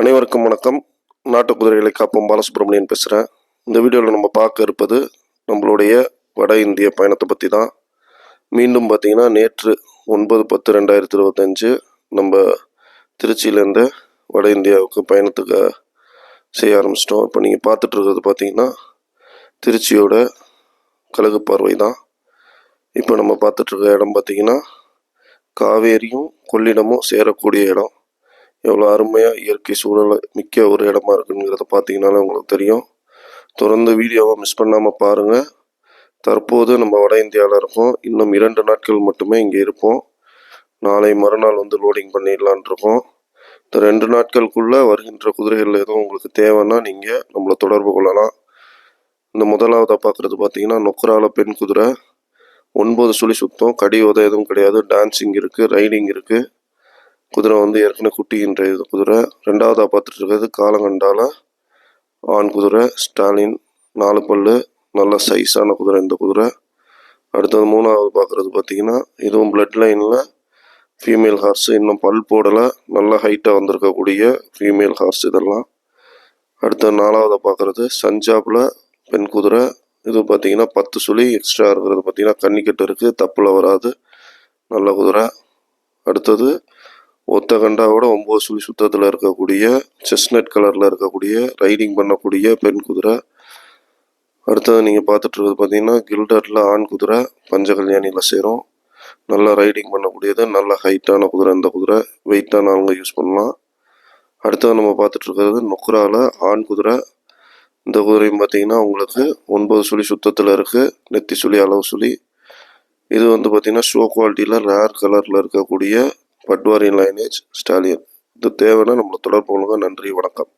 அனைவருக்கும் வணக்கம். நாட்டு குதிரைகளை காப்போம் பாலசுப்ரமணியன் பேசுகிறேன். இந்த வீடியோவில் நம்ம பார்க்க இருப்பது நம்மளுடைய வட இந்திய பயணத்தை பற்றி தான். மீண்டும் பார்த்திங்கன்னா நேற்று 9/10/2025 நம்ம திருச்சியிலேருந்து வட இந்தியாவுக்கு பயணத்துக்கு செய்ய ஆரம்பிச்சிட்டோம். இப்போ நீங்கள் பார்த்துட்ருக்கிறது பார்த்திங்கன்னா திருச்சியோட கழுகு பார்வை தான். இப்போ நம்ம பார்த்துட்ருக்க இடம் பார்த்திங்கன்னா காவேரியும் கொள்ளிடமும் சேரக்கூடிய இடம். எவ்வளோ அருமையாக இயற்கை சூழல் மிக்க ஒரு இடமா இருக்குங்கிறத பார்த்தீங்கன்னாலே உங்களுக்கு தெரியும். தொடர்ந்து வீடியோவை மிஸ் பண்ணாமல் பாருங்கள். தற்போது நம்ம வட இந்தியாவில் இருக்கோம். இன்னும் 2 நாட்கள் மட்டுமே இங்கே இருப்போம். நாளை மறுநாள் லோடிங் பண்ணிடலான் இருக்கோம். இந்த 2 நாட்களுக்குள்ளே வருகின்ற குதிரைகள் எதுவும் உங்களுக்கு தேவைன்னா நீங்கள் நம்மளை தொடர்பு கொள்ளலாம். இந்த முதலாவதாக பார்க்குறது பார்த்தீங்கன்னா நொக்கரால பெண் குதிரை. 9 சுழி சுத்தம், கடி உதை எதுவும் கிடையாது. டான்ஸிங் இருக்குது, ரைடிங் இருக்குது. குதிரை ஏற்கனவே குட்டின்ற இது குதிரை. ரெண்டாவதாக பார்த்துட்டு இருக்கிறது காலங்கண்டால ஆண் குதிரை ஸ்டாலின், 4 பல்லு, நல்ல சைஸான குதிரை இந்த குதிரை. அடுத்தது மூணாவது பார்க்குறது பார்த்தீங்கன்னா இதுவும் பிளட் லைனில் ஃபீமேல் ஹார்ஸ், இன்னும் பல் போடலை, நல்ல ஹைட்டாக வந்திருக்கக்கூடிய ஃபீமேல் ஹார்ஸ் இதெல்லாம். அடுத்த 4வதாக பார்க்குறது சஞ்சாபில் பெண் குதிரை. இது பார்த்தீங்கன்னா 10 சுழி எக்ஸ்ட்ரா இருக்கிறது பார்த்தீங்கன்னா கன்னிக்கட்டு இருக்குது, தப்பில் வராது, நல்ல குதிரை. அடுத்தது ஒத்த கண்டாவோட 9 சுழி சுத்தத்தில் இருக்கக்கூடிய செஸ்னட் கலரில் இருக்கக்கூடிய ரைடிங் பண்ணக்கூடிய பெண் குதிரை. அடுத்தது நீங்கள் பார்த்துட்ருக்கிறது பார்த்தீங்கன்னா கில்டரில் ஆண் குதிரை, பஞ்சகல்யாணியில் சேரும், நல்லா ரைடிங் பண்ணக்கூடியது, நல்ல ஹைட்டான குதிரை. இந்த குதிரை வெயிட்டான ஆளுங்க யூஸ் பண்ணலாம். அடுத்தது நம்ம பார்த்துட்ருக்கிறது நொக்கரால ஆண் குதிரை. இந்த குதிரையும் பார்த்தீங்கன்னா உங்களுக்கு 9 சுழி சுத்தத்தில் இருக்குது, நெத்தி சுழி அளவு சுழி. இது பார்த்தீங்கன்னா ஷோ குவாலிட்டியில் ரேர் கலரில் இருக்கக்கூடிய பட்வாரியன் லைனேஜ் ஸ்டாலியன். இது தேவைன்னா நம்மளை தொடர்பு கொள்ளுங்க. நன்றி, வணக்கம்.